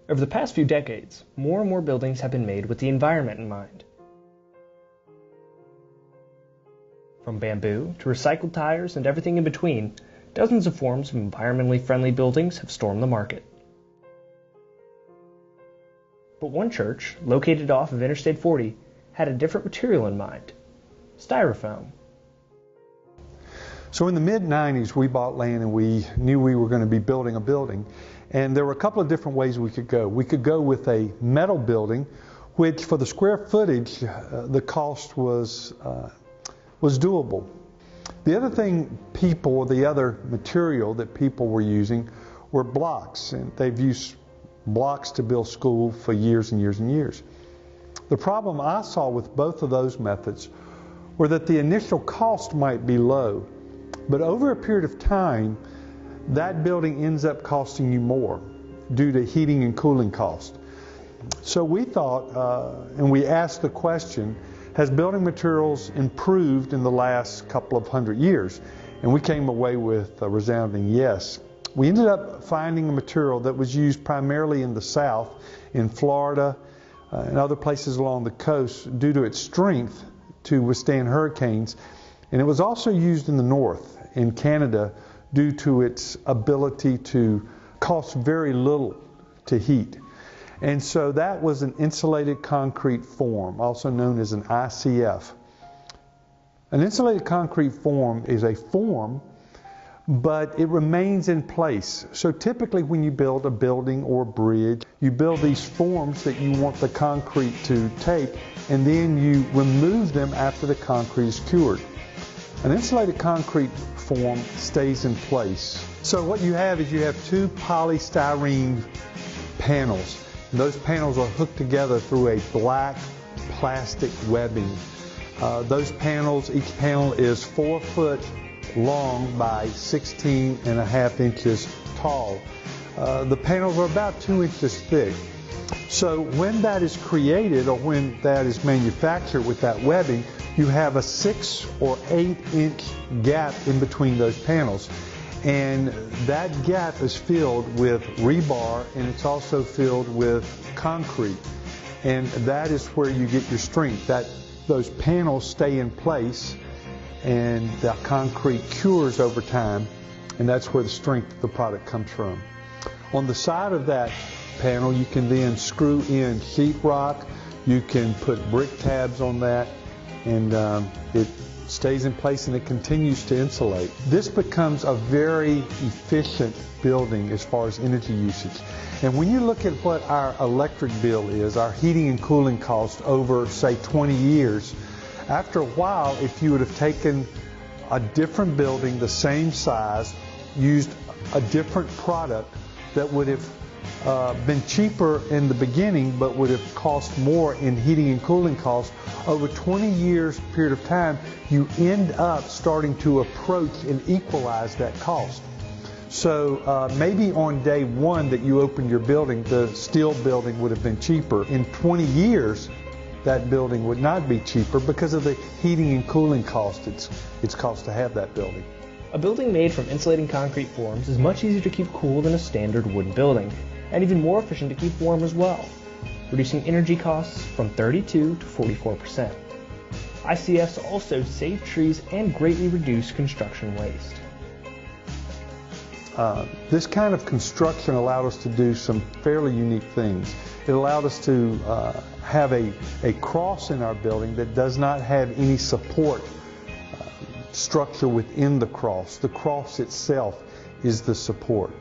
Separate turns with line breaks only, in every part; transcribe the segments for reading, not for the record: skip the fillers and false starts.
Over the past few decades, more and more buildings have been made with the environment in mind. From bamboo to recycled tires and everything in between, dozens of forms of environmentally friendly buildings have stormed the market. But one church, located off of Interstate 40, had a different material in mind: styrofoam.
So in the mid-90s, we bought land and we knew we were going to be building a building. And there were a couple of different ways we could go. We could go with a metal building, which for the square footage, the cost was doable. The other thing the other material that people were using were blocks. And they've used blocks to build school for years and years and years. The problem I saw with both of those methods were that the initial cost might be low, but over a period of time, that building ends up costing you more due to heating and cooling costs. So we thought, and we asked the question, has building materials improved in the last couple of hundred years? And we came away with a resounding yes. We ended up finding a material that was used primarily in the South, in Florida, and other places along the coast due to its strength to withstand hurricanes. And it was also used in the North, in Canada, due to its ability to cost very little to heat. And so that was an insulated concrete form, also known as an ICF. An insulated concrete form is a form, but it remains in place. So typically when you build a building or a bridge, you build these forms that you want the concrete to take, and then you remove them after the concrete is cured. An insulated concrete form stays in place. So what you have is you have two polystyrene panels. And those panels are hooked together through a black plastic webbing. Those panels, each panel is 4 foot long by 16.5 inches tall. The panels are about 2 inches thick. So when that is created, or when that is manufactured with that webbing, you have a 6 or 8 inch gap in between those panels. And that gap is filled with rebar, and it's also filled with concrete. And that is where you get your strength. Those panels stay in place, and the concrete cures over time, and that's where the strength of the product comes from. On the side of that panel, you can then screw in sheetrock. You can put brick tabs on that, and it stays in place and it continues to insulate. This becomes a very efficient building as far as energy usage. And when you look at what our electric bill is, our heating and cooling cost over, say, 20 years, after a while, if you would have taken a different building, the same size, used a different product that would have been cheaper in the beginning but would have cost more in heating and cooling costs, over 20 years period of time, you end up starting to approach and equalize that cost. So maybe on day one that you opened your building, the steel building would have been cheaper. In 20 years, that building would not be cheaper because of the heating and cooling cost it's cost to have that building.
A building made from insulating concrete forms is much easier to keep cool than a standard wooden building, and even more efficient to keep warm as well, reducing energy costs from 32 to 44%. ICFs also save trees and greatly reduce construction waste.
This kind of construction allowed us to do some fairly unique things. It allowed us to have a cross in our building that does not have any support structure within the cross. The cross itself is the support.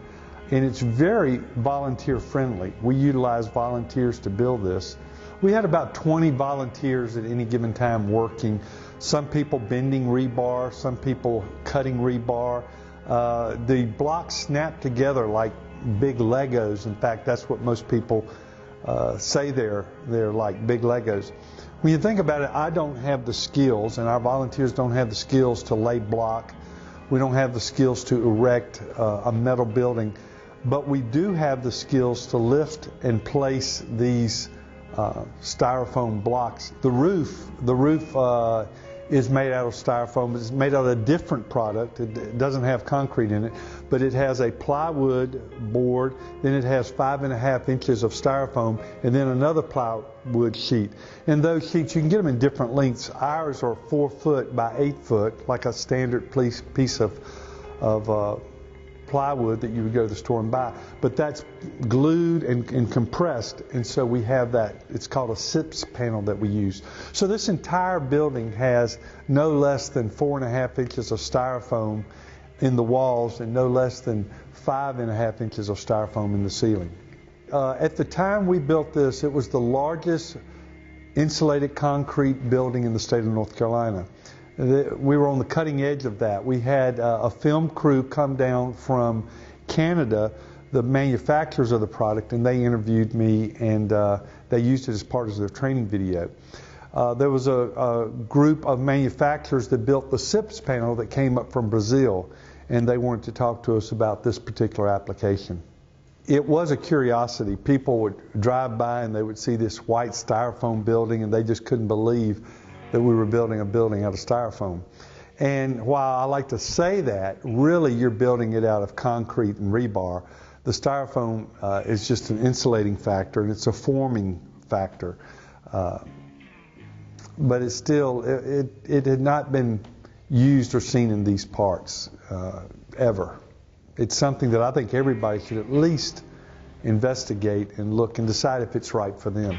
And it's very volunteer friendly. We utilize volunteers to build this. We had about 20 volunteers at any given time working. Some people bending rebar, some people cutting rebar. The blocks snap together like big Legos. In fact, that's what most people say they're like, big Legos. When you think about it, I don't have the skills, and our volunteers don't have the skills to lay block. We don't have the skills to erect a metal building, but we do have the skills to lift and place these styrofoam blocks. The roof is made out of styrofoam. It's made out of a different product. It doesn't have concrete in it, but it has a plywood board, then it has 5.5 inches of styrofoam, and then another plywood sheet. And those sheets, you can get them in different lengths. Ours are 4 foot by 8 foot, like a standard piece of plywood that you would go to the store and buy, but that's glued and compressed, and so we have that. It's called a SIPS panel that we use. So this entire building has no less than 4.5 inches of styrofoam in the walls and no less than 5.5 inches of styrofoam in the ceiling. At the time we built this, it was the largest insulated concrete building in the state of North Carolina. We were on the cutting edge of that. We had a film crew come down from Canada, the manufacturers of the product, and they interviewed me, and they used it as part of their training video. There was a group of manufacturers that built the SIPS panel that came up from Brazil, and they wanted to talk to us about this particular application. It was a curiosity. People would drive by and they would see this white styrofoam building, and they just couldn't believe that we were building a building out of styrofoam. And while I like to say that, really you're building it out of concrete and rebar. The styrofoam is just an insulating factor, and it's a forming factor. But it's still, it had not been used or seen in these parts ever. It's something that I think everybody should at least investigate and look and decide if it's right for them.